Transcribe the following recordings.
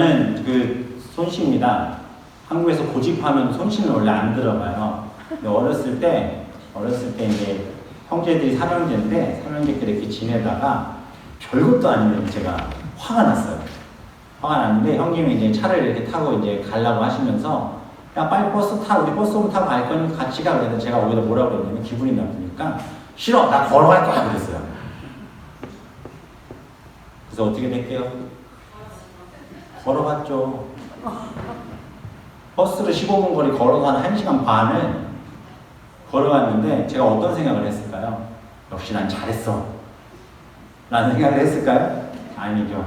저는 그 손씨입니다. 한국에서 고집하면 손씨는 원래 안 들어가요. 근데 어렸을 때 이제 형제들이 삼형제끼리 이렇게 지내다가 별것도 아닌데 제가 화가 났어요. 화가 났는데 형님이 이제 차를 이렇게 타고 이제 가려고 하시면서 야 빨리 버스 타, 우리 버스 타고 갈 거니까 같이 가. 그래서 제가 거기다 뭐라고 그랬냐면 기분이 나쁘니까 싫어, 나 걸어갈 거야 그랬어요. 그래서 어떻게 될게요? 걸어갔죠. 버스를 15분 거리 걸어서 한 1시간 반을 걸어갔는데 제가 어떤 생각을 했을까요? 역시 난 잘했어 라는 생각을 했을까요? 아니죠.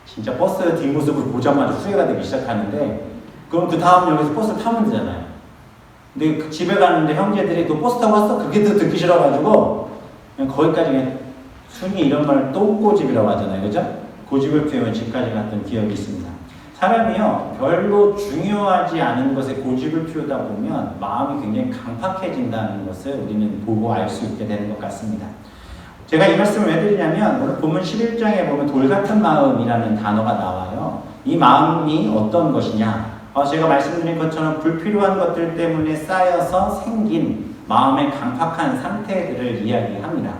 진짜 버스 뒷모습을 보자마자 후회가 되기 시작하는데 그럼 그 다음 역에서 버스를 타면 되잖아요. 근데 그 집에 가는데 형제들이 너 버스 타고 왔어? 그게 더 듣기 싫어가지고 그냥 거기까지 그냥 순위 이런 말 또 고집이라고 하잖아요. 그죠? 고집을 피우면 집까지 갔던 기억이 있습니다. 사람이요, 별로 중요하지 않은 것에 고집을 피우다 보면 마음이 굉장히 강팍해진다는 것을 우리는 보고 알 수 있게 되는 것 같습니다. 제가 이 말씀을 왜 드리냐면 오늘 본문 11장에 보면 돌 같은 마음이라는 단어가 나와요. 이 마음이 어떤 것이냐? 제가 말씀드린 것처럼 불필요한 것들 때문에 쌓여서 생긴 마음의 강팍한 상태들을 이야기합니다.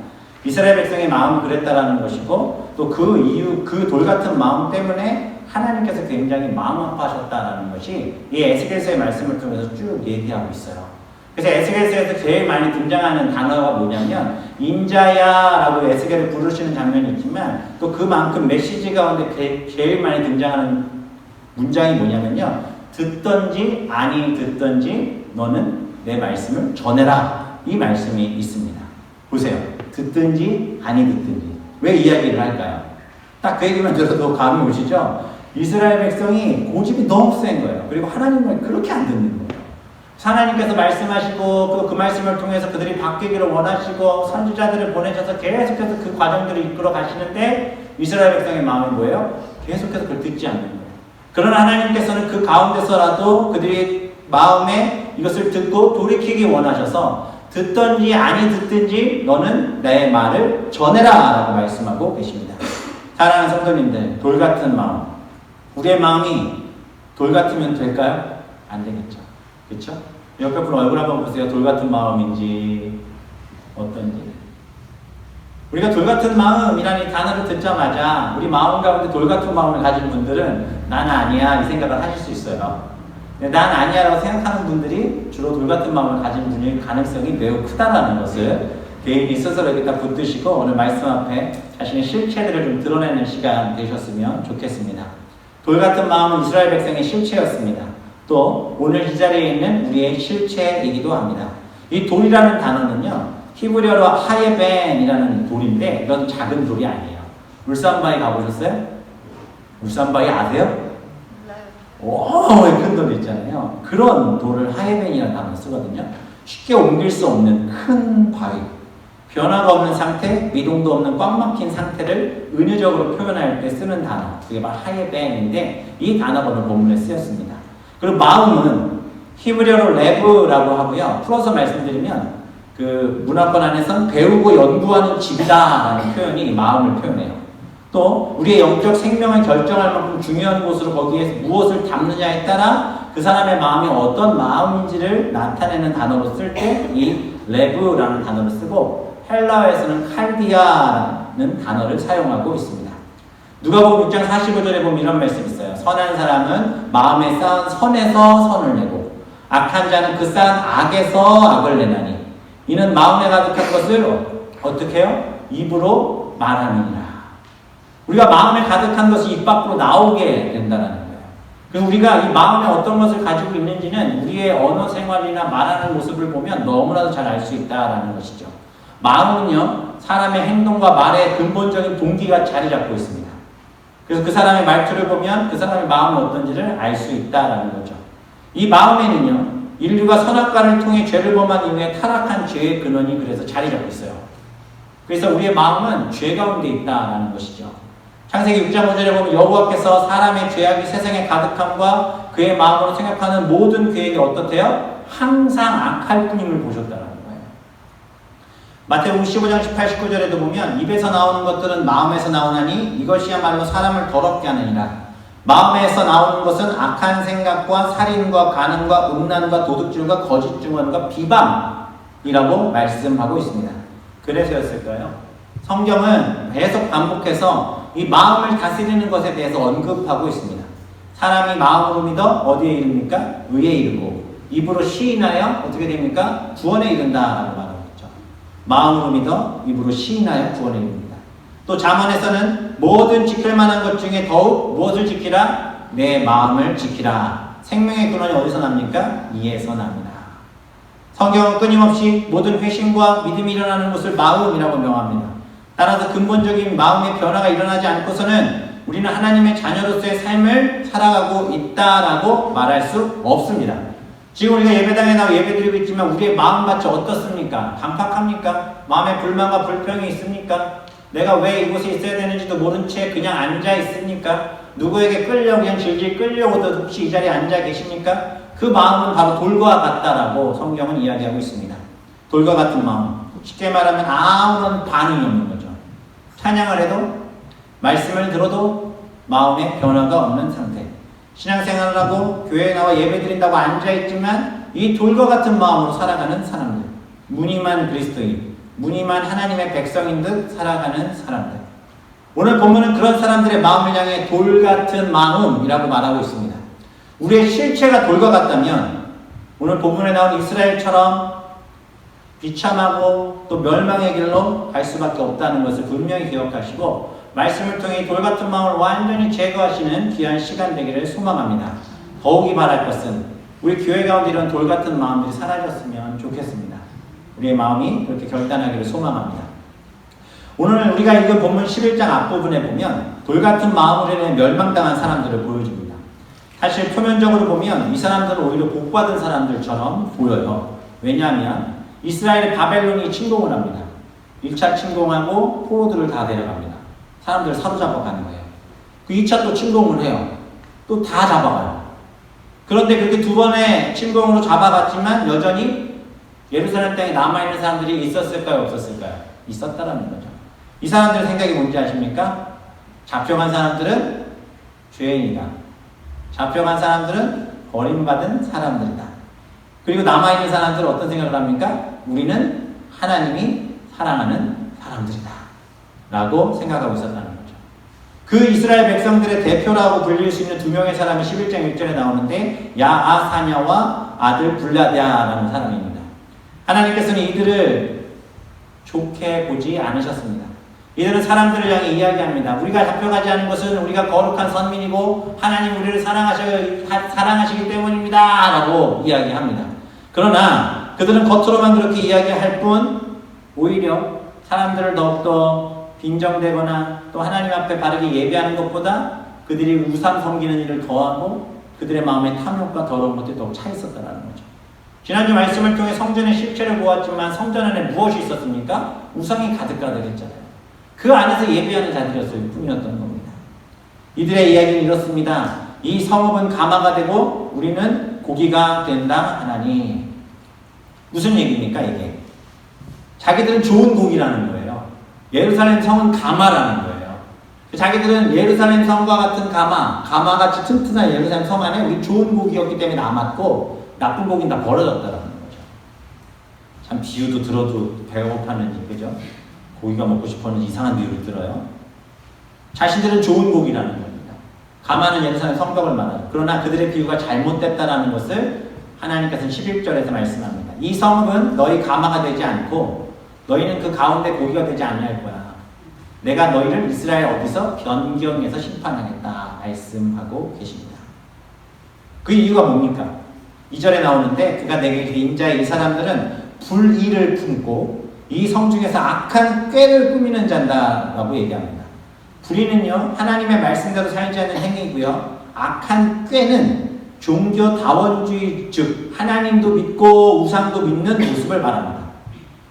이스라엘 백성의 마음은 그랬다라는 것이고 또 그 이유, 그 돌 같은 마음 때문에 하나님께서 굉장히 마음 아파하셨다라는 것이 이 에스겔서의 말씀을 통해서 쭉 얘기하고 있어요. 그래서 에스겔서에서 제일 많이 등장하는 단어가 뭐냐면 인자야라고 에스겔을 부르시는 장면이 있지만 또 그만큼 메시지 가운데 제일 많이 등장하는 문장이 뭐냐면요. 듣던지 아니 듣던지 너는 내 말씀을 전해라. 이 말씀이 있습니다. 보세요. 듣든지 아니 듣든지. 왜 이야기를 할까요? 딱 그 얘기만 들어도 감이 오시죠? 이스라엘 백성이 고집이 너무 센 거예요. 그리고 하나님을 그렇게 안 듣는 거예요. 하나님께서 말씀하시고 그 말씀을 통해서 그들이 바뀌기를 원하시고 선지자들을 보내셔서 계속해서 그 과정들을 이끌어 가시는데 이스라엘 백성의 마음이 뭐예요? 계속해서 그걸 듣지 않는 거예요. 그러나 하나님께서는 그 가운데서라도 그들이 마음에 이것을 듣고 돌이키기 원하셔서 듣든지 아니 듣든지 너는 내 말을 전해라 라고 말씀하고 계십니다. 사랑하는 성도님들, 돌 같은 마음. 우리의 마음이 돌 같으면 될까요? 안 되겠죠. 그렇죠? 옆에 분 얼굴 한번 보세요. 돌 같은 마음인지 어떤지. 우리가 돌 같은 마음이라는 단어를 듣자마자 우리 마음 가운데 돌 같은 마음을 가진 분들은 난 아니야 이 생각을 하실 수 있어요. 난 아니야 라고 생각하는 분들이 주로 돌 같은 마음을 가진 분일 가능성이 매우 크다라는 것을 개인이 스스로 여기다 붙드시고 오늘 말씀 앞에 자신의 실체들을 좀 드러내는 시간 되셨으면 좋겠습니다. 돌 같은 마음은 이스라엘 백성의 실체였습니다. 또 오늘 이 자리에 있는 우리의 실체이기도 합니다. 이 돌이라는 단어는요. 히브리어로 하예벤이라는 돌인데 이건 작은 돌이 아니에요. 울산바위 가보셨어요? 울산바위 아세요? 오, 큰 돌 있잖아요. 그런 돌을 하예벤이라는 단어를 쓰거든요. 쉽게 옮길 수 없는 큰 바위. 변화가 없는 상태, 미동도 없는 꽉 막힌 상태를 은유적으로 표현할 때 쓰는 단어. 그게 바로 하예벤인데 이 단어가 오늘 본문에 쓰였습니다. 그리고 마음은 히브리어로 레브라고 하고요. 풀어서 말씀드리면 그 문화권 안에선 배우고 연구하는 집이다라는 표현이 마음을 표현해요. 또 우리의 영적 생명을 결정할 만큼 중요한 곳으로 거기에 무엇을 담느냐에 따라 그 사람의 마음이 어떤 마음인지를 나타내는 단어로 쓸 때 이 레브라는 단어를 쓰고 헬라어에서는 칼디아라는 단어를 사용하고 있습니다. 누가복음 6장 45절에 보면 이런 말씀이 있어요. 선한 사람은 마음에 쌓은 선에서 선을 내고 악한 자는 그 쌓은 악에서 악을 내나니 이는 마음에 가득한 것을 어떻게 해요? 입으로 말하느니라. 우리가 마음에 가득한 것이 입 밖으로 나오게 된다는 거예요. 그래서 우리가 이 마음에 어떤 것을 가지고 있는지는 우리의 언어 생활이나 말하는 모습을 보면 너무나도 잘 알 수 있다는 것이죠. 마음은요, 사람의 행동과 말의 근본적인 동기가 자리 잡고 있습니다. 그래서 그 사람의 말투를 보면 그 사람의 마음은 어떤지를 알 수 있다는 거죠. 이 마음에는요, 인류가 선악과를 통해 죄를 범한 이후에 타락한 죄의 근원이 그래서 자리 잡고 있어요. 그래서 우리의 마음은 죄 가운데 있다는 것이죠. 창세기 6장 5절에 보면 여호와께서 사람의 죄악이 세상에 가득함과 그의 마음으로 생각하는 모든 계획이 어떻대요? 항상 악할 뿐임을 보셨다는 거예요. 마태복음 15장 18, 19절에도 보면 입에서 나오는 것들은 마음에서 나오나니 이것이야말로 사람을 더럽게 하느니라. 마음에서 나오는 것은 악한 생각과 살인과 간음과 음란과 도둑질과 거짓 증언과 비방이라고 말씀하고 있습니다. 그래서였을까요? 성경은 계속 반복해서 이 마음을 다스리는 것에 대해서 언급하고 있습니다. 사람이 마음으로 믿어 어디에 이릅니까? 의에 이르고 입으로 시인하여 어떻게 됩니까? 구원에 이른다라고 말하고 있죠. 마음으로 믿어 입으로 시인하여 구원에 이릅니다. 또 잠언에서는 모든 지킬 만한 것 중에 더욱 무엇을 지키라? 내 마음을 지키라. 생명의 근원이 어디서 납니까? 이에서 납니다. 성경은 끊임없이 모든 회심과 믿음이 일어나는 것을 마음이라고 명합니다. 따라서 근본적인 마음의 변화가 일어나지 않고서는 우리는 하나님의 자녀로서의 삶을 살아가고 있다라고 말할 수 없습니다. 지금 우리가 예배당에 나와 예배드리고 있지만 우리의 마음밭이 어떻습니까? 강팍합니까? 마음에 불만과 불평이 있습니까? 내가 왜 이곳에 있어야 되는지도 모른 채 그냥 앉아 있습니까? 누구에게 끌려 그냥 질질 끌려오듯 혹시 이 자리에 앉아 계십니까? 그 마음은 바로 돌과 같다라고 성경은 이야기하고 있습니다. 돌과 같은 마음. 쉽게 말하면 아무런 반응이 없는 거죠. 찬양을 해도 말씀을 들어도 마음에 변화가 없는 상태. 신앙생활을 하고 교회에 나와 예배드린다고 앉아있지만 이 돌과 같은 마음으로 살아가는 사람들. 무늬만 그리스도인, 무늬만 하나님의 백성인 듯 살아가는 사람들. 오늘 본문은 그런 사람들의 마음을 향해 돌 같은 마음이라고 말하고 있습니다. 우리의 실체가 돌과 같다면 오늘 본문에 나온 이스라엘처럼 비참하고 또 멸망의 길로 갈 수밖에 없다는 것을 분명히 기억하시고 말씀을 통해 돌 같은 마음을 완전히 제거하시는 귀한 시간 되기를 소망합니다. 더욱이 바랄 것은 우리 교회 가운데 이런 돌 같은 마음들이 사라졌으면 좋겠습니다. 우리의 마음이 그렇게 결단하기를 소망합니다. 오늘 우리가 읽은 본문 11장 앞부분에 보면 돌 같은 마음으로 인해 멸망당한 사람들을 보여줍니다. 사실 표면적으로 보면 이 사람들은 오히려 복받은 사람들처럼 보여요. 왜냐하면 이스라엘의 바벨론이 침공을 합니다. 1차 침공하고 포로들을 다 데려갑니다. 사람들을 사로잡아 가는 거예요. 그 2차 또 침공을 해요. 또 다 잡아가요. 그런데 그렇게 두 번의 침공으로 잡아갔지만 여전히 예루살렘 땅에 남아있는 사람들이 있었을까요? 없었을까요? 있었다라는 거죠. 이 사람들의 생각이 뭔지 아십니까? 잡혀간 사람들은 죄인이다. 잡혀간 사람들은 버림받은 사람들이다. 그리고 남아있는 사람들은 어떤 생각을 합니까? 우리는 하나님이 사랑하는 사람들이다. 라고 생각하고 있었다는 거죠. 그 이스라엘 백성들의 대표라고 불릴 수 있는 두 명의 사람이 11장 1절에 나오는데 야아사냐와 아들 블라랴라는 사람입니다. 하나님께서는 이들을 좋게 보지 않으셨습니다. 이들은 사람들을 향해 이야기합니다. 우리가 잡혀가지 않은 것은 우리가 거룩한 선민이고 하나님 우리를 사랑하시기 때문입니다. 라고 이야기합니다. 그러나 그들은 겉으로만 그렇게 이야기할 뿐 오히려 사람들을 더욱더 빈정대거나 또 하나님 앞에 바르게 예배하는 것보다 그들이 우상 섬기는 일을 더하고 그들의 마음에 탐욕과 더러운 것들이 더욱 차 있었다는 거죠. 지난주 말씀을 통해 성전의 실체를 보았지만 성전 안에 무엇이 있었습니까? 우상이 가득가득했잖아요. 그 안에서 예배하는 자들이었을 뿐이었던 겁니다. 이들의 이야기는 이렇습니다. 이 성읍은 가마가 되고 우리는 고기가 된다 하나니. 무슨 얘기입니까 이게? 자기들은 좋은 고기라는 거예요. 예루살렘 성은 가마라는 거예요. 자기들은 예루살렘 성과 같은 가마같이 튼튼한 예루살렘 성 안에 우리 좋은 고기였기 때문에 남았고 나쁜 고기는 다 버려졌다는 거죠. 참 비유도 들어도 배가 고팠는지 그죠? 고기가 먹고 싶어는 이상한 비유를 들어요. 자신들은 좋은 고기라는 겁니다. 가마는 예루살렘 성벽을 말하죠. 그러나 그들의 비유가 잘못됐다는 것을 하나님께서는 11절에서 말씀합니다. 이 성읍은 너희 가마가 되지 않고 너희는 그 가운데 고기가 되지 않을 거야. 내가 너희를 이스라엘 어디서 변경해서 심판하겠다 말씀하고 계십니다. 그 이유가 뭡니까? 2절에 나오는데 그가 내게 인자의 이 사람들은 불의를 품고 이 성 중에서 악한 꾀를 꾸미는 자다라고 얘기합니다. 불의는요 하나님의 말씀대로 살지 않는 행위고요. 악한 꾀는 종교다원주의 즉 하나님도 믿고 우상도 믿는 모습을 말합니다.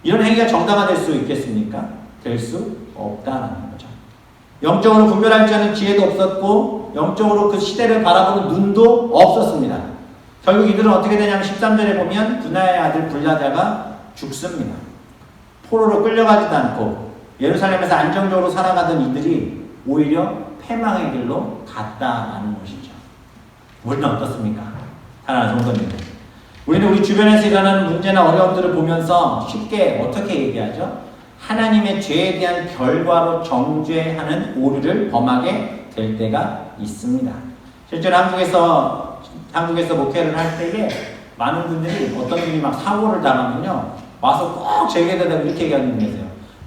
이런 행위가 정당화될 수 있겠습니까? 될 수 없다는 거죠. 영적으로 분별할 줄 아는 지혜도 없었고 영적으로 그 시대를 바라보는 눈도 없었습니다. 결국 이들은 어떻게 되냐면 13절에 보면 분하의 아들 블라랴가 죽습니다. 포로로 끌려가지도 않고 예루살렘에서 안정적으로 살아가던 이들이 오히려 패망의 길로 갔다라는 것이죠. 우리는 어떻습니까? 사랑하는 성도님들, 우리는 우리 주변에서 일어나는 문제나 어려움들을 보면서 쉽게 어떻게 얘기하죠? 하나님의 죄에 대한 결과로 정죄하는 오류를 범하게 될 때가 있습니다. 실제로 한국에서 목회를 할 때에 많은 분들이 어떤 분이 막 사고를 당하면요, 와서 꼭 제게 대답 이렇게 얘기하는 분이 계세요.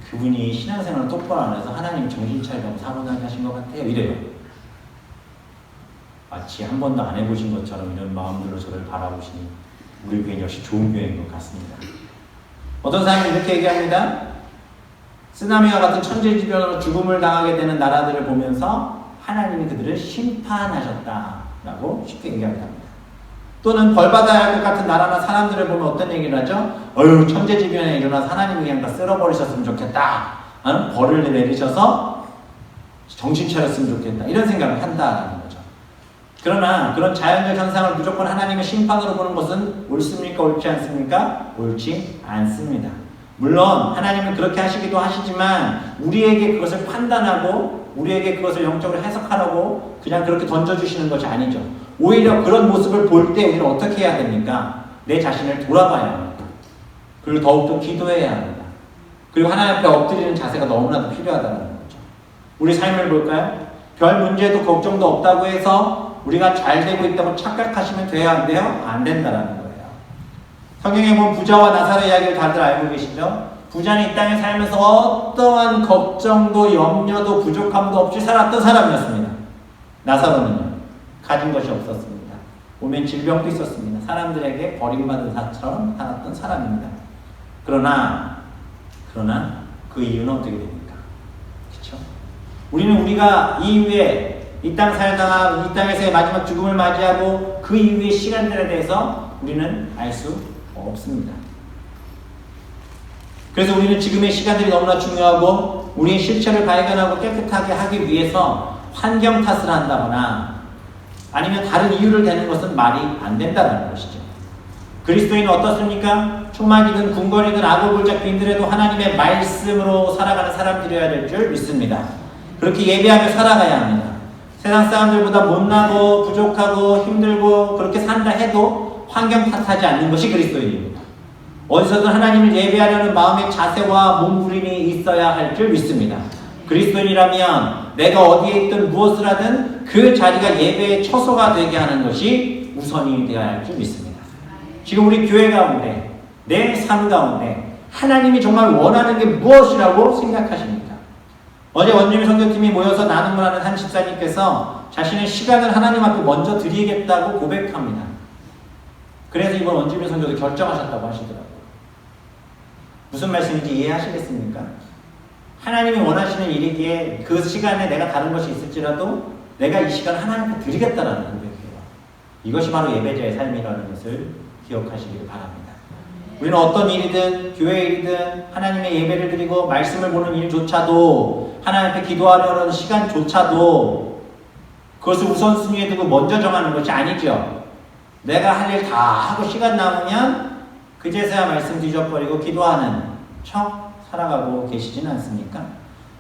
그분이 신앙생활을 똑바로 안 해서 하나님 정신 차리라고 사고 나게 하신 것 같아요. 이래요. 마치 한 번도 안 해보신 것처럼 이런 마음들로 저를 바라보시니 우리 교회는 역시 좋은 교회인 것 같습니다. 어떤 사람이 이렇게 얘기합니다. 쓰나미와 같은 천재지변으로 죽음을 당하게 되는 나라들을 보면서 하나님이 그들을 심판하셨다라고 쉽게 얘기합니다. 또는 벌받아야 할 것 같은 나라나 사람들을 보면 어떤 얘기를 하죠? 어휴, 천재지변에 일어나서 하나님이 그냥 다 쓸어버리셨으면 좋겠다. 벌을 내리셔서 정신 차렸으면 좋겠다. 이런 생각을 한다라는 거죠. 그러나 그런 자연적 현상을 무조건 하나님의 심판으로 보는 것은 옳습니까? 옳지 않습니까? 옳지 않습니다. 물론 하나님은 그렇게 하시기도 하시지만 우리에게 그것을 판단하고 우리에게 그것을 영적으로 해석하라고 그냥 그렇게 던져주시는 것이 아니죠. 오히려 그런 모습을 볼 때 우리는 어떻게 해야 됩니까? 내 자신을 돌아봐야 합니다. 그리고 더욱더 기도해야 합니다. 그리고 하나님 앞에 엎드리는 자세가 너무나도 필요하다는 거죠. 우리 삶을 볼까요? 별 문제도 걱정도 없다고 해서 우리가 잘 되고 있다고 착각하시면 돼야 안 돼요? 안 된다는 거예요. 성경에 보면 부자와 나사로의 이야기를 다들 알고 계시죠? 부자는 이 땅에 살면서 어떠한 걱정도 염려도 부족함도 없이 살았던 사람이었습니다. 나사로는요, 가진 것이 없었습니다. 오면 질병도 있었습니다. 사람들에게 버림받은 사처럼 살았던 사람입니다. 그러나 그 이유는 어떻게 됩니까? 그렇죠? 우리가 이후에 이 땅 살다가 이 땅에서의 마지막 죽음을 맞이하고 그 이후의 시간들에 대해서 우리는 알 수 없습니다. 그래서 우리는 지금의 시간들이 너무나 중요하고 우리의 실체를 발견하고 깨끗하게 하기 위해서 환경 탓을 한다거나 아니면 다른 이유를 대는 것은 말이 안 된다는 것이죠. 그리스도인은 어떻습니까? 총막이든 궁궐이든 아고불작 빈들에도 하나님의 말씀으로 살아가는 사람들이어야 될 줄 믿습니다. 그렇게 예배하며 살아가야 합니다. 세상 사람들보다 못나고 부족하고 힘들고 그렇게 산다 해도 환경 탓하지 않는 것이 그리스도인입니다. 어디서든 하나님을 예배하려는 마음의 자세와 몸부림이 있어야 할 줄 믿습니다. 그리스도인이라면 내가 어디에 있든 무엇을 하든 그 자리가 예배의 처소가 되게 하는 것이 우선이 되어야 할 줄 믿습니다. 지금 우리 교회 가운데 내 삶 가운데 하나님이 정말 원하는 게 무엇이라고 생각하십니까? 어제 원주민 선교팀이 모여서 나눔을 하는 한 집사님께서 자신의 시간을 하나님 앞에 먼저 드리겠다고 고백합니다. 그래서 이번 원주민 선교도 결정하셨다고 하시더라고요. 무슨 말씀인지 이해하시겠습니까? 하나님이 원하시는 일이기에 그 시간에 내가 다른 것이 있을지라도 내가 이 시간 하나님께 드리겠다라는 고백이에요. 이것이 바로 예배자의 삶이라는 것을 기억하시길 바랍니다. 우리는 어떤 일이든 교회 일이든 하나님의 예배를 드리고 말씀을 보는 일조차도 하나님 앞에 기도하려는 시간조차도 그것을 우선순위에 두고 먼저 정하는 것이 아니죠. 내가 할 일 다 하고 시간 남으면 그제서야 말씀 뒤적거리고 기도하는 척 살아가고 계시지는 않습니까?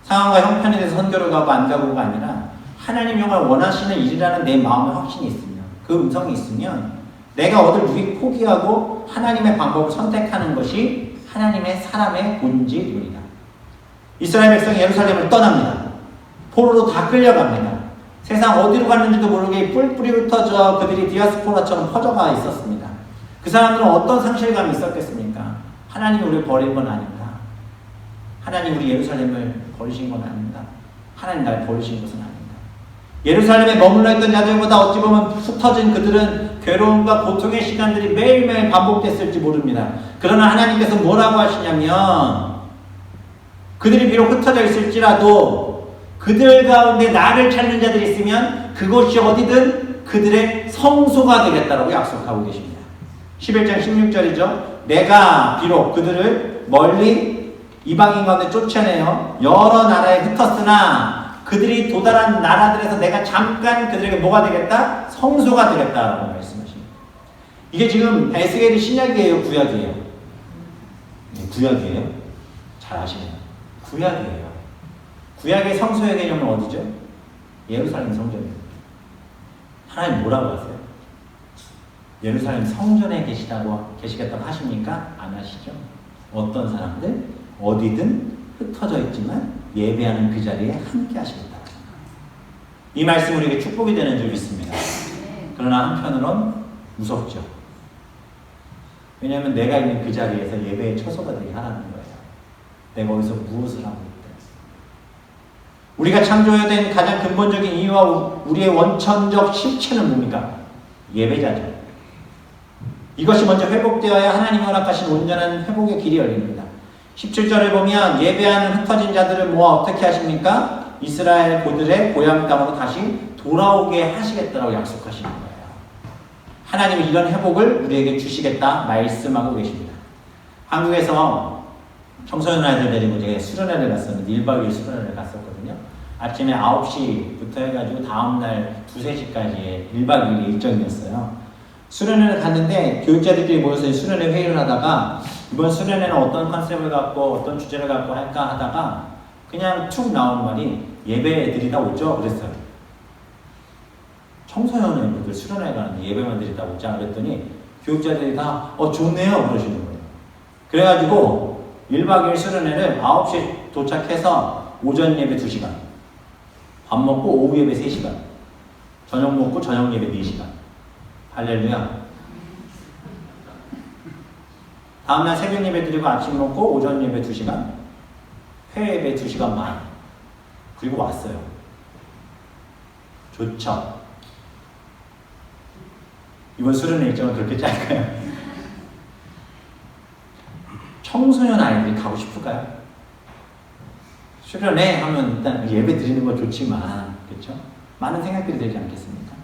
상황과 형편에 대해서 선교를 가고 안 가고가 아니라 하나님 정말 원하시는 일이라는 내 마음의 확신이 있으면 그 음성이 있으면 내가 얻을 유익 포기하고 하나님의 방법을 선택하는 것이 하나님의 사람의 본질입니다. 이스라엘 백성이 예루살렘을 떠납니다. 포로로 다 끌려갑니다. 세상 어디로 갔는지도 모르게 뿔뿔이 흩어져 그들이 디아스포라처럼 퍼져가 있었습니다. 그 사람들은 어떤 상실감이 있었겠습니까? 하나님이 우리를 버린 건 아닌가? 하나님 우리 예루살렘을 버리신 건 아닌가? 하나님 날 버리신 것은 아닌가? 예루살렘에 머물러 있던 자들보다 어찌 보면 흩어진 그들은 괴로움과 고통의 시간들이 매일매일 반복됐을지 모릅니다. 그러나 하나님께서 뭐라고 하시냐면 그들이 비록 흩어져 있을지라도 그들 가운데 나를 찾는 자들이 있으면 그곳이 어디든 그들의 성소가 되겠다라고 약속하고 계십니다. 11장 16절이죠. 내가 비록 그들을 멀리 이방인 가운데 쫓아내어 여러 나라에 흩었으나 그들이 도달한 나라들에서 내가 잠깐 그들에게 뭐가 되겠다? 성소가 되겠다라고 말씀하십니다. 이게 지금 에스겔이 신약이에요? 구약이에요? 네, 구약이에요? 잘 아시네요. 구약이에요. 구약의 성소의 개념은 어디죠? 예루살렘 성전이에요. 하나님 뭐라고 하세요? 예루살렘 성전에 계시겠다고 하십니까? 안 하시죠? 어떤 사람들 어디든 흩어져 있지만 예배하는 그 자리에 함께 하시겠다. 이 말씀 우리에게 축복이 되는 줄 믿습니다. 그러나 한편으론 무섭죠. 왜냐하면 내가 있는 그 자리에서 예배의 처소가 되게 하라는 거예요. 내가 어디서 무엇을 하고 있다. 우리가 창조된 가장 근본적인 이유와 우리의 원천적 실체는 뭡니까? 예배자죠. 이것이 먼저 회복되어야 하나님이 허락하신 온전한 회복의 길이 열립니다. 17절을 보면 예배하는 흩어진 자들을 모아 어떻게 하십니까? 이스라엘 고들의 고향 땅으로 다시 돌아오게 하시겠다고 약속하시는 거예요. 하나님이 이런 회복을 우리에게 주시겠다 말씀하고 계십니다. 한국에서 청소년 아이들 데리고 제가 수련회를 갔었는데 1박 2일 수련회를 갔었거든요. 아침에 9시부터 해가지고 다음날 2, 3시까지의 1박 2일 일정이었어요. 수련회를 갔는데 교육자들끼리 모여서 수련회 회의를 하다가 이번 수련회는 어떤 컨셉을 갖고 어떤 주제를 갖고 할까 하다가 그냥 툭 나온 말이 예배 드리다 오죠? 그랬어요. 청소년들 수련회 가는데 예배만 드리다 오자 그랬더니 교육자들이 다 좋네요 그러시는 거예요. 그래가지고 1박 2일 수련회를 9시에 도착해서 오전 예배 2시간, 밥 먹고 오후 예배 3시간, 저녁 먹고 저녁 예배 4시간. 할렐루야. 다음날 새벽 예배 드리고 아침 먹고 오전 예배 2시간, 회 예배 2시간 반. 그리고 왔어요. 좋죠? 이번 수련회 일정은 그렇게 짤까요? 청소년 아이들이 가고 싶을까요? 수련회 하면 일단 예배 드리는 건 좋지만, 그렇죠? 많은 생각들이 들지 않겠습니까?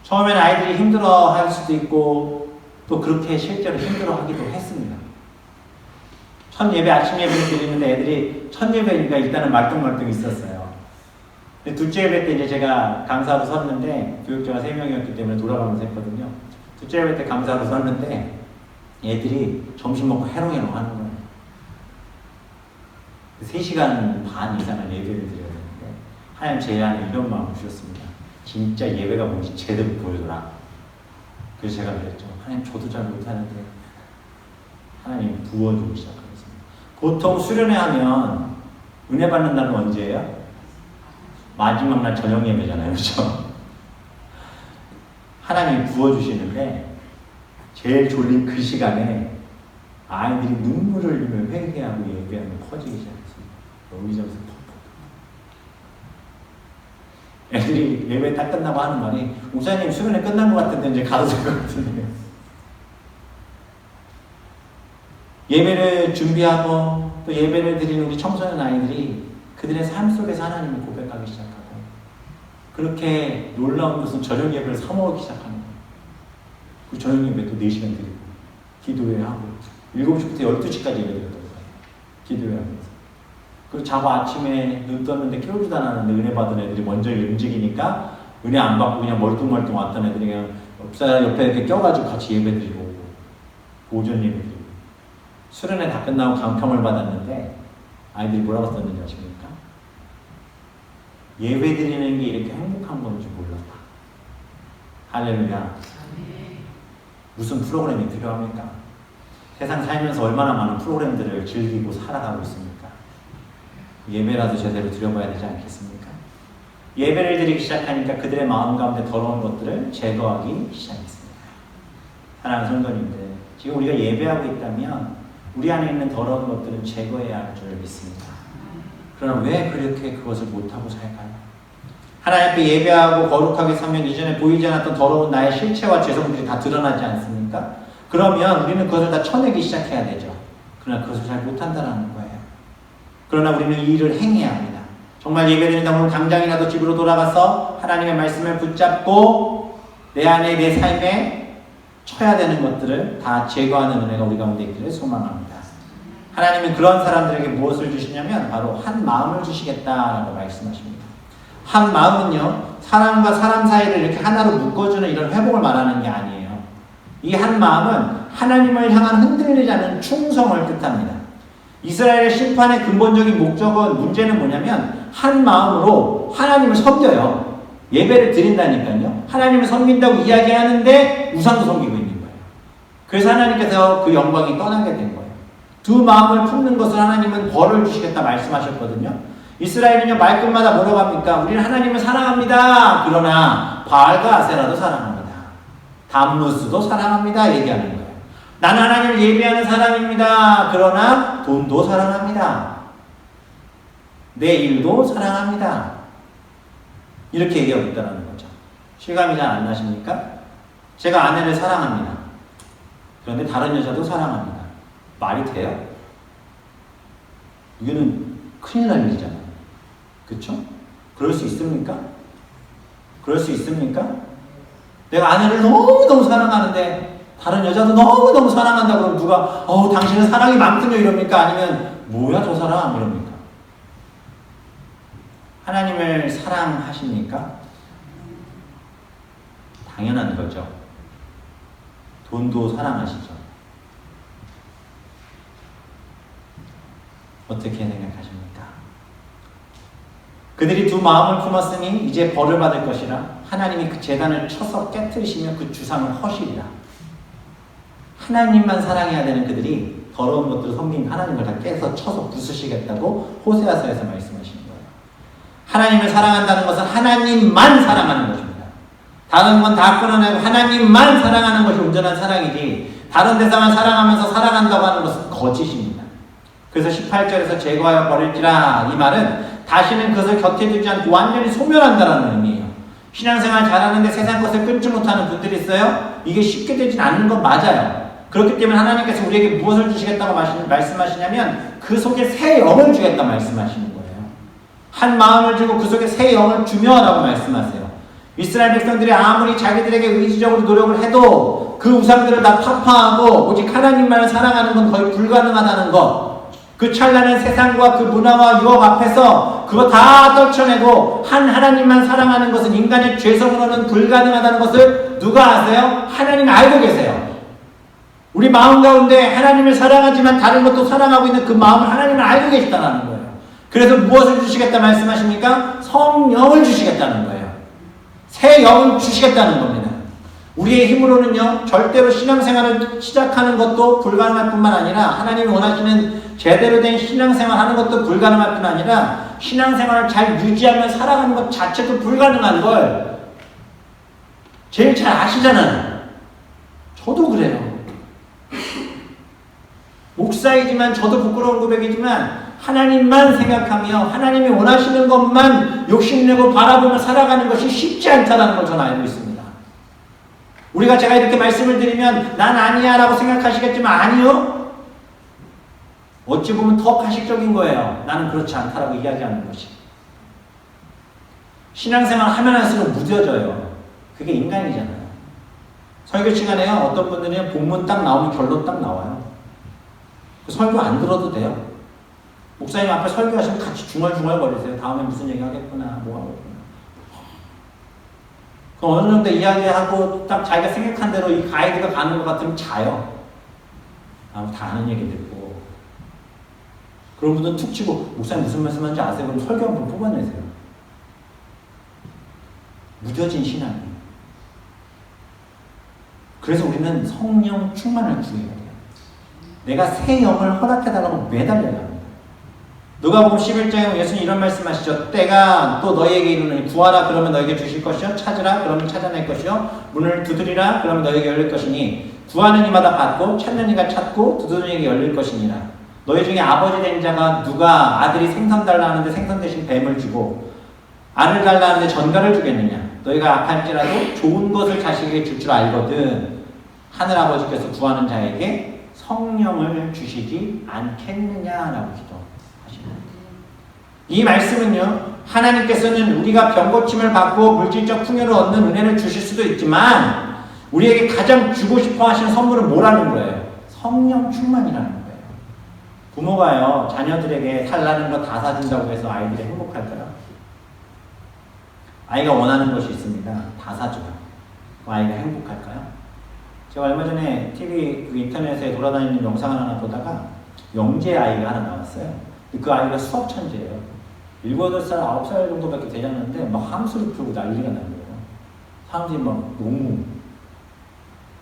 처음에는 아이들이 힘들어 할 수도 있고, 또 그렇게 실제로 힘들어 하기도 했습니다. 첫 예배, 아침 예배를 드리는데 애들이 첫 예배니까 일단은 말똥말똥 있었어요. 근데 둘째 예배 때 이제 제가 강사로 섰는데, 교육자가 3명이었기 때문에 돌아가면서 했거든요. 둘째 예배 때 강사로 섰는데, 애들이 점심 먹고 해롱해롱 하는 거예요. 3시간 반 이상을 예배를 드려야 되는데, 하나님 제 안에 이런 마음을 주셨습니다. 진짜 예배가 뭔지 제대로 보여줘라. 그래서 제가 그랬죠. 하나님 저도 잘 못하는데 하나님 부어주기 시작하겠습니다. 보통 수련회 하면 은혜 받는 날은 언제예요? 마지막 날 저녁 예배잖아요. 그렇죠? 하나님이 부어주시는데 제일 졸린 그 시간에 아이들이 눈물을 흘리며 회개하고 예배하며 퍼지기 시작했습니다. 여기저기서 애들이 예배 딱 끝나고 하는 말이 목사님 수련회 끝난 것 같은데 이제 가도 될 것 같은데. 예배를 준비하고 또 예배를 드리는 우리 청소년 아이들이 그들의 삶 속에서 하나님을 고백하기 시작하고 그렇게 놀라운 것은 저녁 예배를 사모하기 시작하는 거예요. 그 저녁 예배 또 4시간 드리고 기도회 하고 7시부터 12시까지 예배 드렸던 거예요. 기도회 하면서. 그리고 자고 아침에 눈 떴는데 깨우지도 않았는데 은혜 받은 애들이 먼저 움직이니까 은혜 안 받고 그냥 멀뚱멀뚱 왔던 애들이 그냥 옆에 이렇게 껴가지고 같이 예배 드리고 오고 오전 예배 드리고 수련회 다 끝나고 강평을 받았는데 아이들이 뭐라고 썼는지 아십니까? 예배 드리는 게 이렇게 행복한 건지 몰랐다. 할렐루야. 무슨 프로그램이 필요합니까? 세상 살면서 얼마나 많은 프로그램들을 즐기고 살아가고 있습니까? 예배라도 제대로 드려봐야 되지 않겠습니까? 예배를 드리기 시작하니까 그들의 마음 가운데 더러운 것들을 제거하기 시작했습니다. 사랑하는 성도님들, 지금 우리가 예배하고 있다면 우리 안에 있는 더러운 것들은 제거해야 할 줄 믿습니다. 그러나 왜 그렇게 그것을 못하고 살까요? 하나님 앞에 예배하고 거룩하게 서면 이전에 보이지 않았던 더러운 나의 실체와 죄성들이 다 드러나지 않습니까? 그러면 우리는 그것을 다 쳐내기 시작해야 되죠. 그러나 그것을 잘 못한다는 거예요. 그러나 우리는 이 일을 행해야 합니다. 정말 예배드린다 오늘 당장이라도 집으로 돌아가서 하나님의 말씀을 붙잡고 내 안에 내 삶에 쳐야 되는 것들을 다 제거하는 은혜가 우리 가운데 있기를 소망합니다. 하나님은 그런 사람들에게 무엇을 주시냐면 바로 한 마음을 주시겠다라고 말씀하십니다. 한 마음은요, 사람과 사람 사이를 이렇게 하나로 묶어주는 이런 회복을 말하는 게 아니에요. 이 한 마음은 하나님을 향한 흔들리지 않는 충성을 뜻합니다. 이스라엘의 심판의 근본적인 목적은 문제는 뭐냐면 한 마음으로 하나님을 섬겨요. 예배를 드린다니까요. 하나님을 섬긴다고 이야기하는데 우상도 섬기고 있는 거예요. 그래서 하나님께서 그 영광이 떠나게 된 거예요. 두 마음을 품는 것을 하나님은 벌을 주시겠다 말씀하셨거든요. 이스라엘은요, 말끝마다 뭐라고 합니까? 우리는 하나님을 사랑합니다. 그러나 바알과 아세라도 사랑합니다. 담루스도 사랑합니다. 얘기하는 거예요. 나는 하나님을 예배하는 사람입니다. 그러나 돈도 사랑합니다. 내 일도 사랑합니다. 이렇게 얘기하고 있다는 거죠. 실감이 잘 안 나십니까? 제가 아내를 사랑합니다. 그런데 다른 여자도 사랑합니다. 말이 돼요? 이거는 큰일 날 일이잖아요. 그렇죠? 그럴 수 있습니까? 그럴 수 있습니까? 내가 아내를 너무너무 사랑하는데 다른 여자도 너무너무 사랑한다 그러면 누가 당신은 사랑이 많군요 이럽니까? 아니면 뭐야 저 사람 이럽니까? 하나님을 사랑하십니까? 당연한 거죠. 돈도 사랑하시죠. 어떻게 생각하십니까? 그들이 두 마음을 품었으니 이제 벌을 받을 것이라 하나님이 그 제단을 쳐서 깨뜨리시며 그 주상을 허시리라. 하나님만 사랑해야 되는 그들이 더러운 것들을 섬긴 하나님을 다 깨서 쳐서 부수시겠다고 호세아서에서 말씀하시는 거예요. 하나님을 사랑한다는 것은 하나님만 사랑하는 것입니다. 다른 건 다 끊어내고 하나님만 사랑하는 것이 온전한 사랑이지 다른 대상을 사랑하면서 살아간다고 하는 것은 거짓입니다. 그래서 18절에서 제거하여 버릴지라 이 말은 다시는 그것을 곁에 두지 않고 완전히 소멸한다는 의미예요. 신앙생활 잘하는데 세상 것을 끊지 못하는 분들이 있어요. 이게 쉽게 되진 않는 건 맞아요. 그렇기 때문에 하나님께서 우리에게 무엇을 주시겠다고 말씀하시냐면 그 속에 새 영을 주겠다 말씀하시는 거예요. 한 마음을 주고 그 속에 새 영을 주며 라고 말씀하세요. 이스라엘 백성들이 아무리 자기들에게 의지적으로 노력을 해도 그 우상들을 다 타파하고 오직 하나님만을 사랑하는 건 거의 불가능하다는 것. 그 찬란한 세상과 그 문화와 유혹 앞에서 그거 다 떨쳐내고 한 하나님만 사랑하는 것은 인간의 죄성으로는 불가능하다는 것을 누가 아세요? 하나님 알고 계세요. 우리 마음 가운데 하나님을 사랑하지만 다른 것도 사랑하고 있는 그 마음을 하나님은 알고 계시다는 거예요. 그래서 무엇을 주시겠다 말씀하십니까? 성령을 주시겠다는 거예요. 새 영을 주시겠다는 겁니다. 우리의 힘으로는요, 절대로 신앙생활을 시작하는 것도 불가능할 뿐만 아니라 하나님이 원하시는 제대로 된 신앙생활 하는 것도 불가능할 뿐 아니라 신앙생활을 잘 유지하며 살아가는 것 자체도 불가능한 걸 제일 잘 아시잖아요. 저도 그래요. 목사이지만 저도 부끄러운 고백이지만 하나님만 생각하며 하나님이 원하시는 것만 욕심내고 바라보며 살아가는 것이 쉽지 않다는 걸 저는 알고 있습니다. 우리가 제가 이렇게 말씀을 드리면 난 아니야 라고 생각하시겠지만 아니요. 어찌 보면 더 가식적인 거예요. 나는 그렇지 않다라고 이야기하는 것이. 신앙생활 하면 할수록 무뎌져요. 그게 인간이잖아요. 설교 시간에요. 어떤 분들은 본문 딱 나오면 결론 딱 나와요. 설교 안 들어도 돼요. 목사님 앞에 설교하시면 같이 중얼중얼 거리세요. 다음에 무슨 얘기 하겠구나, 뭐 하겠구나. 그럼 어느 정도 이야기하고 딱 자기가 생각한 대로 이 가이드가 가는 것 같으면 자요. 다 아는 얘기 듣고. 그런 분들은 툭 치고 목사님 무슨 말씀하는지 아세요? 그럼 설교 한번 뽑아내세요. 무뎌진 신앙이에요. 그래서 우리는 성령 충만을 구해야 돼요. 내가 새 영을 허락해달라고 매달려야 합니다. 누가복음 11장에 예수님 이런 말씀하시죠. 때가 또 너희에게 이르노니 구하라 그러면 너에게 주실 것이요 찾으라 그러면 찾아낼 것이요 문을 두드리라 그러면 너에게 열릴 것이니 구하는 이마다 받고 찾는 이가 찾고 두드리는 이에게 열릴 것이니라. 너희 중에 아버지 된 자가 누가 아들이 생선 달라 하는데 생선 대신 뱀을 주고 알을 달라 하는데 전갈을 주겠느냐. 너희가 악할지라도 좋은 것을 자식에게 줄 줄 알거든 하늘아버지께서 구하는 자에게 성령을 주시지 않겠느냐라고 기도하십니다. 이 말씀은요, 하나님께서는 우리가 병고침을 받고 물질적 풍요를 얻는 은혜를 주실 수도 있지만 우리에게 가장 주고 싶어 하시는 선물은 뭐라는 거예요? 성령 충만이라는 거예요. 부모가요, 자녀들에게 달라는 거 다 사준다고 해서 아이들이 행복할까요? 아이가 원하는 것이 있습니다. 다 사줘요. 그 아이가 행복할까요? 제가 얼마 전에 TV 인터넷에 돌아다니는 영상을 하나 보다가 영재 아이가 하나 나왔어요. 그 아이가 수학 천재예요. 7, 8살, 9살 정도밖에 되지 않는데 막 함수를 풀고 난리가 난 거예요. 사람들이 막 너무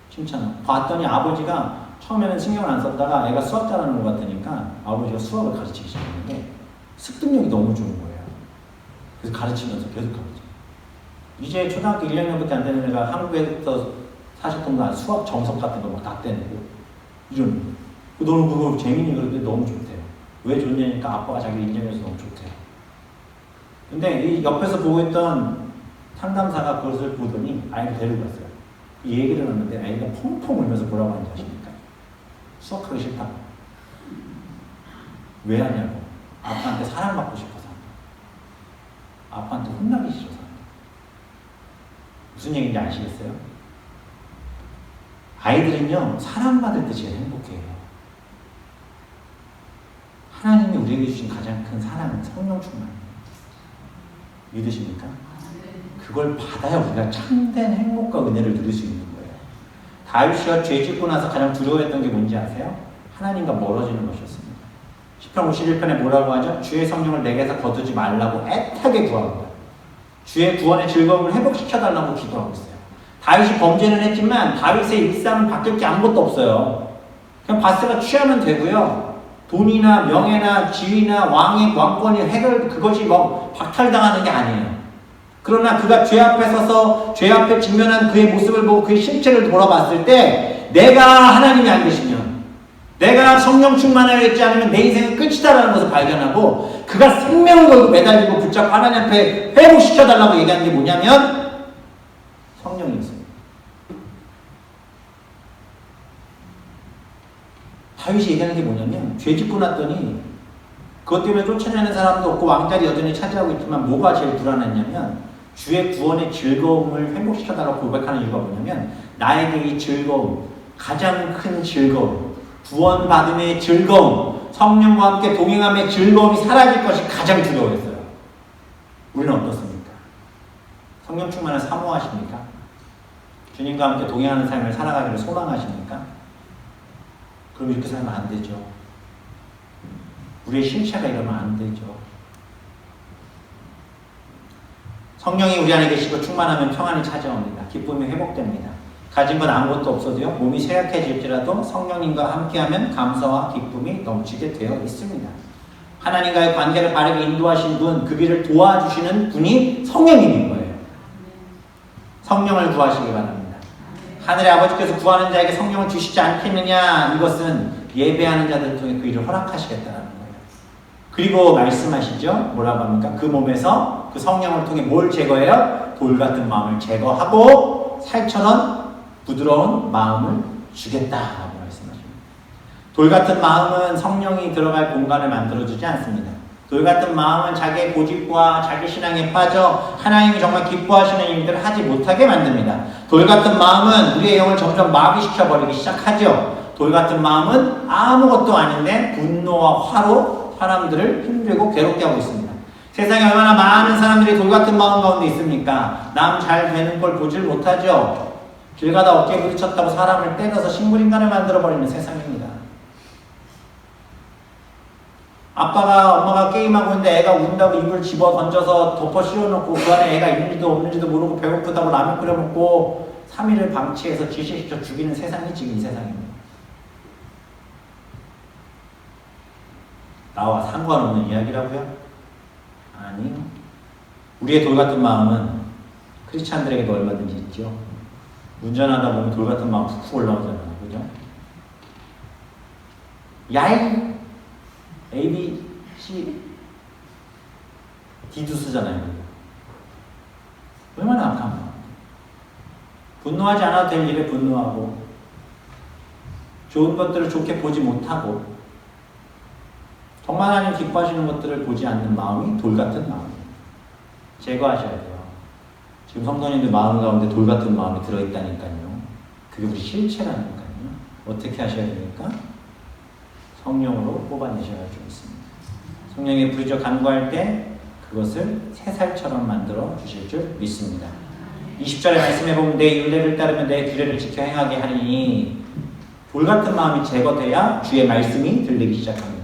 칭찬하고. 봤더니 아버지가 처음에는 신경을 안 썼다가 애가 수학 잘하는 것 같으니까 아버지가 수학을 가르치기 시작했는데 습득력이 너무 좋은 거예요. 그래서 가르치면서 계속 가르쳐. 이제 초등학교 1학년밖에 안 되는 애가 한국에서 사셨던 거 수학 정석 같은 거 막 다 떼내고 이런. 너는 그거 재민이 그런데 너무 좋대요. 왜 좋냐니까 아빠가 자기 인정해서 너무 좋대요. 근데 이 옆에서 보고 있던 상담사가 그것을 보더니 아이를 데리고 갔어요. 이 얘기를 하는데 아이가 펑펑 울면서 뭐라고 하는지 아십니까? 수학하기 싫다고. 왜 하냐고. 아빠한테 사랑받고 싶어서 한다. 아빠한테 혼나기 싫어서 한다. 무슨 얘기인지 아시겠어요? 아이들은요, 사랑받을 때 제일 행복해요. 하나님이 우리에게 주신 가장 큰 사랑은 성령 충만이에요. 믿으십니까? 그걸 받아야 우리가 참된 행복과 은혜를 누릴 수 있는 거예요. 다윗이가 죄 짓고 나서 가장 두려워했던 게 뭔지 아세요? 하나님과 멀어지는 것이었습니다. 시편 51편에 뭐라고 하죠? 주의 성령을 내게서 거두지 말라고 애타게 구합니다. 주의 구원의 즐거움을 회복시켜달라고 기도하고 있어요. 다윗이 범죄는 했지만 다윗의 일상은 바뀔 게 아무것도 없어요. 그냥 바스가 취하면 되고요. 돈이나 명예나 지위나 왕권이 그것이 뭐 박탈당하는 게 아니에요. 그러나 그가 죄 앞에 서서 죄 앞에 직면한 그의 모습을 보고 그의 실체를 돌아봤을 때 내가 하나님이 안 계시면, 내가 성령 충만하여 있지 않으면 내 인생은 끝이다라는 것을 발견하고 그가 생명을 걸고 매달리고 붙잡고 하나님 앞에 회복시켜달라고 얘기하는 게 뭐냐면 성령이 있습니다. 다윗이 얘기하는 게 뭐냐면 죄 짓고 났더니 그것 때문에 쫓아내는 사람도 없고 왕자리 여전히 차지하고 있지만 뭐가 제일 불안했냐면 주의 구원의 즐거움을 회복시켜달라고 고백하는 이유가 뭐냐면 나에게 이 즐거움, 가장 큰 즐거움, 구원받음의 즐거움, 성령과 함께 동행함의 즐거움이 사라질 것이 가장 두려워했어요. 우리는 어떻습니까? 성령 충만을 사모하십니까? 주님과 함께 동행하는 삶을 살아가기를 소망하십니까? 그럼 이렇게 살면 안 되죠. 우리의 실체가 이러면 안 되죠. 성령이 우리 안에 계시고 충만하면 평안이 찾아옵니다. 기쁨이 회복됩니다. 가진 건 아무것도 없어도요, 몸이 쇠약해질지라도 성령님과 함께하면 감사와 기쁨이 넘치게 되어 있습니다. 하나님과의 관계를 바르게 인도하신 분, 그 길을 도와주시는 분이 성령님인 거예요. 성령을 구하시기 바랍니다. 하늘의 아버지께서 구하는 자에게 성령을 주시지 않겠느냐, 이것은 예배하는 자들을 통해 그 일을 허락하시겠다는 거예요. 그리고 말씀하시죠. 뭐라고 합니까? 그 몸에서 그 성령을 통해 뭘 제거해요? 돌 같은 마음을 제거하고 살처럼 부드러운 마음을 주겠다라고 말씀하십니다. 돌 같은 마음은 성령이 들어갈 공간을 만들어주지 않습니다. 돌 같은 마음은 자기의 고집과 자기 신앙에 빠져 하나님이 정말 기뻐하시는 일들을 하지 못하게 만듭니다. 돌 같은 마음은 우리의 영을 점점 마비시켜버리기 시작하죠. 돌 같은 마음은 아무것도 아닌데 분노와 화로 사람들을 힘들고 괴롭게 하고 있습니다. 세상에 얼마나 많은 사람들이 돌 같은 마음 가운데 있습니까? 남 잘 되는 걸 보질 못하죠. 길 가다 어깨에 부딪혔다고 사람을 때려서 식물인간을 만들어버리는 세상입니다. 아빠가 엄마가 게임하고 있는데 애가 운다고 이불 집어 던져서 덮어 씌워놓고 그 안에 애가 있는지도 없는지도 모르고 배고프다고 라면 끓여 먹고 3일을 방치해서 지시시켜 죽이는 세상이 지금 이 세상입니다. 나와 상관없는 이야기라고요? 아니요. 우리의 돌 같은 마음은 크리스찬들에게도 얼마든지 있죠. 운전하다 보면 돌 같은 마음 푹푹 올라오잖아요. 그죠? 야이! A, B, C, D도 쓰잖아요. 얼마나 악한 마음. 분노하지 않아도 될 일에 분노하고 좋은 것들을 좋게 보지 못하고 정말 하나님 기뻐하시는 것들을 보지 않는 마음이 돌 같은 마음이에요. 제거하셔야 돼요. 지금 성도님들 마음 가운데 돌 같은 마음이 들어있다니까요. 그게 우리 실체라니까요. 어떻게 하셔야 됩니까? 성령으로 뽑아내셔야 좋습니다. 성령의 부르짖어 간구할 때 그것을 새살처럼 만들어 주실 줄 믿습니다. 20절의 말씀에 보면 내 율례를 따르며 내 규례를 지켜 행하게 하니 돌 같은 마음이 제거돼야 주의 말씀이 들리기 시작합니다.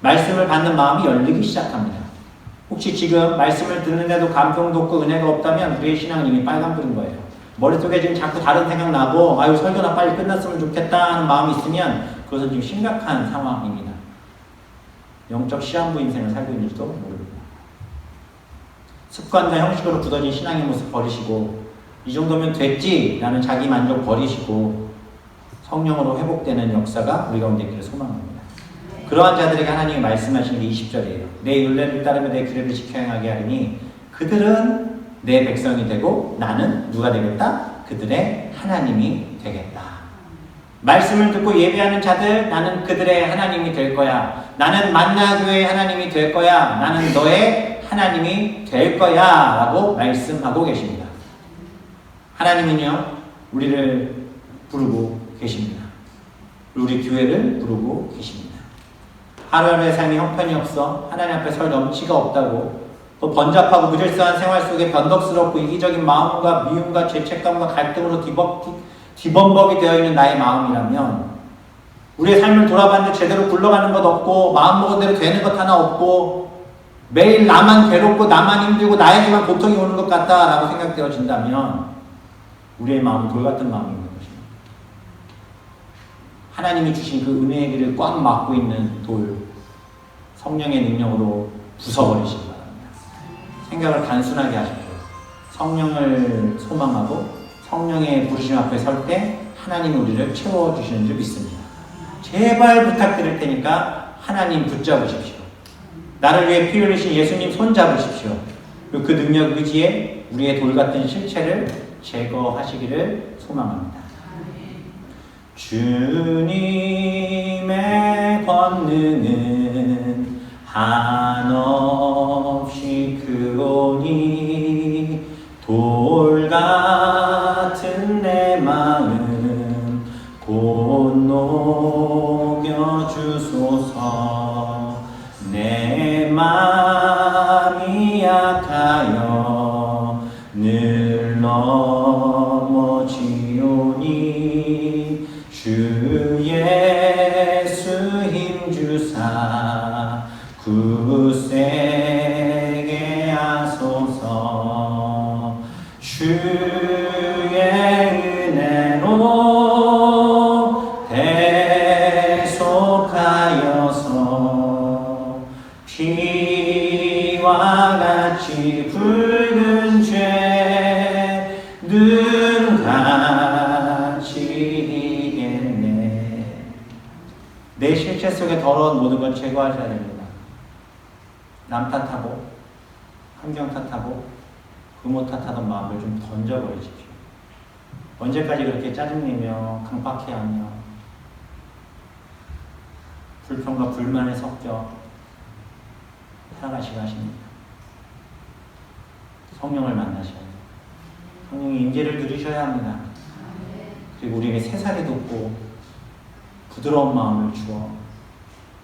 말씀을 받는 마음이 열리기 시작합니다. 혹시 지금 말씀을 듣는데도 감동도 없고 은혜가 없다면 우리의 신앙은 이미 빨간불인 거예요. 머릿속에 지금 자꾸 다른 생각 나고 아유 설교나 빨리 끝났으면 좋겠다 하는 마음이 있으면 그것은 지금 심각한 상황입니다. 영적 시한부 인생을 살고 있는지도 모릅니다. 습관과 형식으로 굳어진 신앙의 모습 버리시고 이 정도면 됐지 라는 자기 만족 버리시고 성령으로 회복되는 역사가 우리 가운데 있기를 소망합니다. 그러한 자들에게 하나님이 말씀하시는 게 20절이에요. 내 율례를 따르며 내 규례를 지켜 행하게 하리니 그들은 내 백성이 되고 나는 누가 되겠다? 그들의 하나님이 되겠다. 말씀을 듣고 예배하는 자들 나는 그들의 하나님이 될 거야. 나는 만나교회의 하나님이 될 거야. 나는 너의 하나님이 될 거야 라고 말씀하고 계십니다. 하나님은요 우리를 부르고 계십니다. 우리 교회를 부르고 계십니다. 하루하루의 삶이 형편이 없어 하나님 앞에 설 넘치가 없다고 또 번잡하고 무질서한 생활 속에 변덕스럽고 이기적인 마음과 미움과 죄책감과 갈등으로 뒤범벅이 되어 있는 나의 마음이라면 우리의 삶을 돌아봤는데 제대로 굴러가는 것 없고 마음먹은 대로 되는 것 하나 없고 매일 나만 괴롭고 나만 힘들고 나에게만 고통이 오는 것 같다라고 생각되어진다면 우리의 마음은 돌같은 마음이 있는 것입니다. 하나님이 주신 그 은혜의 길을 꽉 막고 있는 돌 성령의 능력으로 부숴버리시기 바랍니다. 생각을 단순하게 하십시오. 성령을 소망하고 성령의 부르심 앞에 설 때 하나님이 우리를 채워주시는 줄 믿습니다. 제발 부탁드릴 테니까 하나님 붙잡으십시오. 나를 위해 피 흘리신 예수님 손잡으십시오. 그리고 그 능력 의지에 우리의 돌같은 실체를 제거하시기를 소망합니다. 주님의 권능은 한없이 크오니 돌같은 내 마음 곧 녹여주소서. 내 마음이 약하여 늘 넘어지오니 주 예수 힘주사 굳세게 하소서. 주의 은혜로 대속하여서 피와 같이 붉은 죄 눈같이 이겠네. 내 실체 속에 더러운 모든 걸 제거하셔야 됩니다. 남 탓하고 환경 탓하고 부모 탓하던 마음을 좀 던져버리십시오. 언제까지 그렇게 짜증내며 강박해하며 불평과 불만에 섞여 살아가시게 하십니다. 성령을 만나셔야 돼요. 성령의 임재를 누리셔야 합니다. 그리고 우리에게 새살이 돋고 부드러운 마음을 주어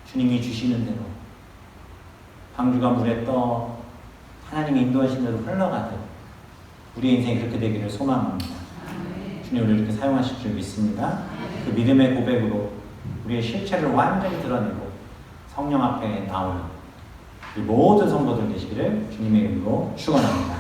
주님이 주시는 대로 방주가 물에 떠 하나님이 인도하신 대로 흘러가듯 우리의 인생이 그렇게 되기를 소망합니다. 주님 우리를 이렇게 사용하실 줄 믿습니다. 그 믿음의 고백으로 우리의 실체를 완전히 드러내고 성령 앞에 나오는 모든 성도들 되시기를 주님의 이름으로 축원합니다.